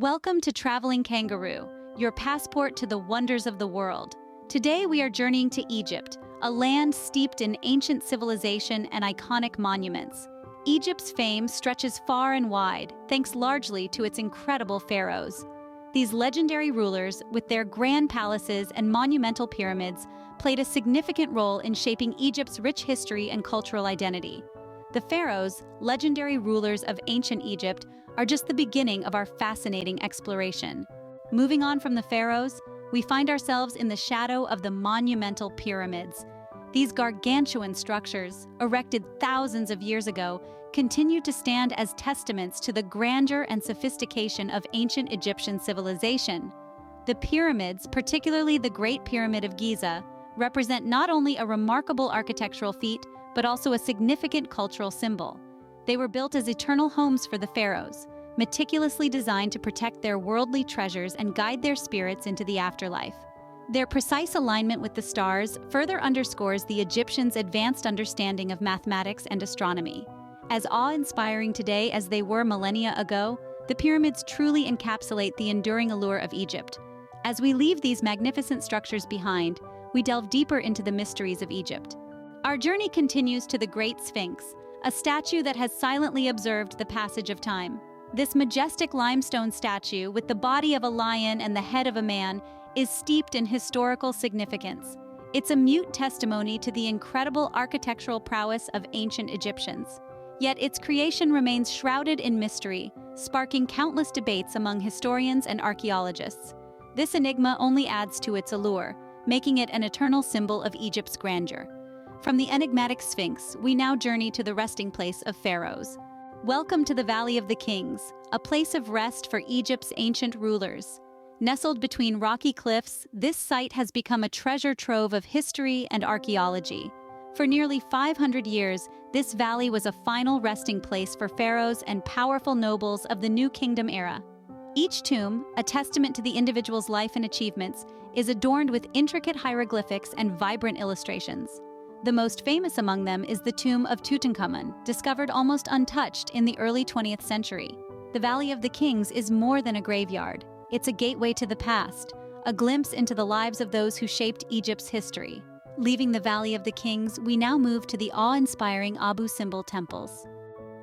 Welcome to Traveling Kangaroo, your passport to the wonders of the world. Today we are journeying to Egypt, a land steeped in ancient civilization and iconic monuments. Egypt's fame stretches far and wide, thanks largely to its incredible pharaohs. These legendary rulers, with their grand palaces and monumental pyramids, played a significant role in shaping Egypt's rich history and cultural identity. The pharaohs, legendary rulers of ancient Egypt, are just the beginning of our fascinating exploration. Moving on from the pharaohs, we find ourselves in the shadow of the monumental pyramids. These gargantuan structures, erected thousands of years ago, continue to stand as testaments to the grandeur and sophistication of ancient Egyptian civilization. The pyramids, particularly the Great Pyramid of Giza, represent not only a remarkable architectural feat, but also a significant cultural symbol. They were built as eternal homes for the pharaohs, meticulously designed to protect their worldly treasures and guide their spirits into the afterlife. Their precise alignment with the stars further underscores the Egyptians' advanced understanding of mathematics and astronomy. As awe-inspiring today as they were millennia ago, the pyramids truly encapsulate the enduring allure of Egypt. As we leave these magnificent structures behind, we delve deeper into the mysteries of Egypt. Our journey continues to the Great Sphinx, a statue that has silently observed the passage of time. This majestic limestone statue, with the body of a lion and the head of a man, is steeped in historical significance. It's a mute testimony to the incredible architectural prowess of ancient Egyptians. Yet its creation remains shrouded in mystery, sparking countless debates among historians and archaeologists. This enigma only adds to its allure, making it an eternal symbol of Egypt's grandeur. From the enigmatic Sphinx, we now journey to the resting place of pharaohs. Welcome to the Valley of the Kings, a place of rest for Egypt's ancient rulers. Nestled between rocky cliffs, this site has become a treasure trove of history and archaeology. For nearly 500 years, this valley was a final resting place for pharaohs and powerful nobles of the New Kingdom era. Each tomb, a testament to the individual's life and achievements, is adorned with intricate hieroglyphics and vibrant illustrations. The most famous among them is the tomb of Tutankhamun, discovered almost untouched in the early 20th century. The Valley of the Kings is more than a graveyard. It's a gateway to the past, a glimpse into the lives of those who shaped Egypt's history. Leaving the Valley of the Kings, we now move to the awe-inspiring Simbel Temples.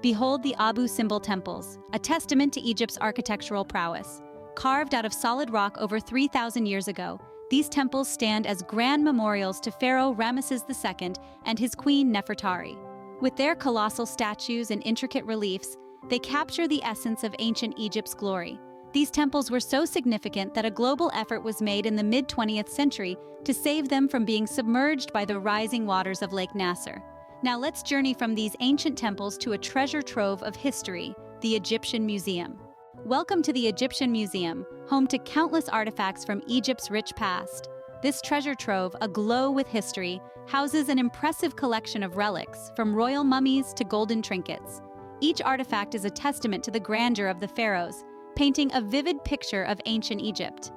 Behold the Simbel Temples, a testament to Egypt's architectural prowess. Carved out of solid rock over 3,000 years ago, these temples stand as grand memorials to Pharaoh Ramesses II and his queen Nefertari. With their colossal statues and intricate reliefs, they capture the essence of ancient Egypt's glory. These temples were so significant that a global effort was made in the mid-20th century to save them from being submerged by the rising waters of Lake Nasser. Now let's journey from these ancient temples to a treasure trove of history, the Egyptian Museum. Welcome to the Egyptian Museum, home to countless artifacts from Egypt's rich past. This treasure trove, aglow with history, houses an impressive collection of relics, from royal mummies to golden trinkets. Each artifact is a testament to the grandeur of the pharaohs, painting a vivid picture of ancient Egypt.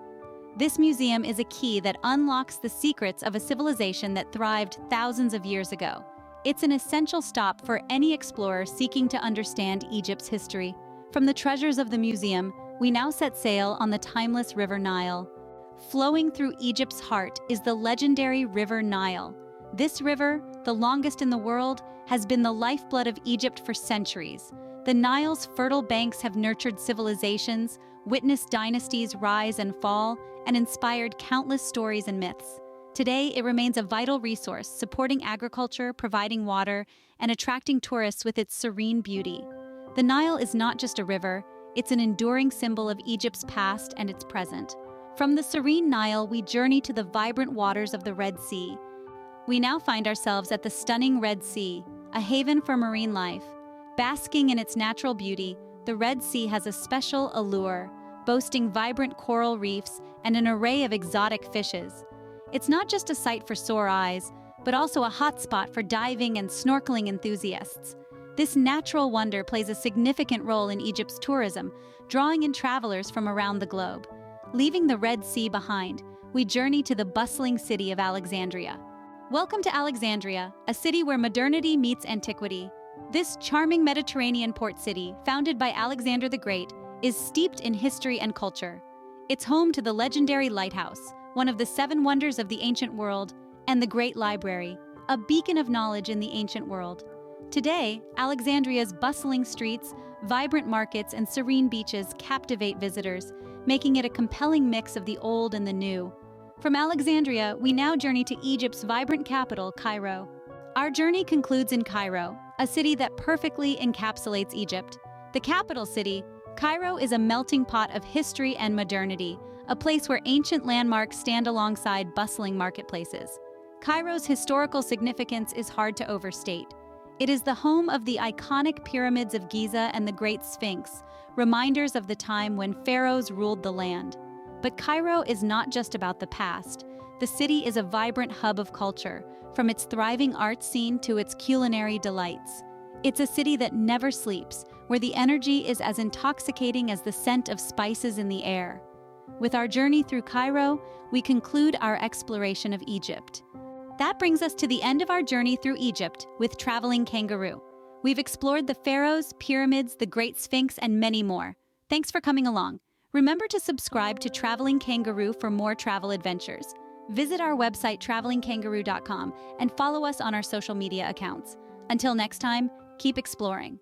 This museum is a key that unlocks the secrets of a civilization that thrived thousands of years ago. It's an essential stop for any explorer seeking to understand Egypt's history. From the treasures of the museum, we now set sail on the timeless River Nile. Flowing through Egypt's heart is the legendary River Nile. This river, the longest in the world, has been the lifeblood of Egypt for centuries. The Nile's fertile banks have nurtured civilizations, witnessed dynasties rise and fall, and inspired countless stories and myths. Today, it remains a vital resource, supporting agriculture, providing water, and attracting tourists with its serene beauty. The Nile is not just a river, it's an enduring symbol of Egypt's past and its present. From the serene Nile, we journey to the vibrant waters of the Red Sea. We now find ourselves at the stunning Red Sea, a haven for marine life. Basking in its natural beauty, the Red Sea has a special allure, boasting vibrant coral reefs and an array of exotic fishes. It's not just a sight for sore eyes, but also a hotspot for diving and snorkeling enthusiasts. This natural wonder plays a significant role in Egypt's tourism, drawing in travelers from around the globe. Leaving the Red Sea behind, we journey to the bustling city of Alexandria. Welcome to Alexandria, a city where modernity meets antiquity. This charming Mediterranean port city, founded by Alexander the Great, is steeped in history and culture. It's home to the legendary lighthouse, one of the seven wonders of the ancient world, and the Great Library, a beacon of knowledge in the ancient world. Today, Alexandria's bustling streets, vibrant markets, and serene beaches captivate visitors, making it a compelling mix of the old and the new. From Alexandria, we now journey to Egypt's vibrant capital, Cairo. Our journey concludes in Cairo, a city that perfectly encapsulates Egypt. The capital city, Cairo is a melting pot of history and modernity, a place where ancient landmarks stand alongside bustling marketplaces. Cairo's historical significance is hard to overstate. It is the home of the iconic pyramids of Giza and the Great Sphinx, reminders of the time when pharaohs ruled the land. But Cairo is not just about the past. The city is a vibrant hub of culture, from its thriving art scene to its culinary delights. It's a city that never sleeps, where the energy is as intoxicating as the scent of spices in the air. With our journey through Cairo, we conclude our exploration of Egypt. That brings us to the end of our journey through Egypt with Traveling Kangaroo. We've explored the pharaohs, pyramids, the Great Sphinx, and many more. Thanks for coming along. Remember to subscribe to Traveling Kangaroo for more travel adventures. Visit our website travelingkangaroo.com and follow us on our social media accounts. Until next time, keep exploring.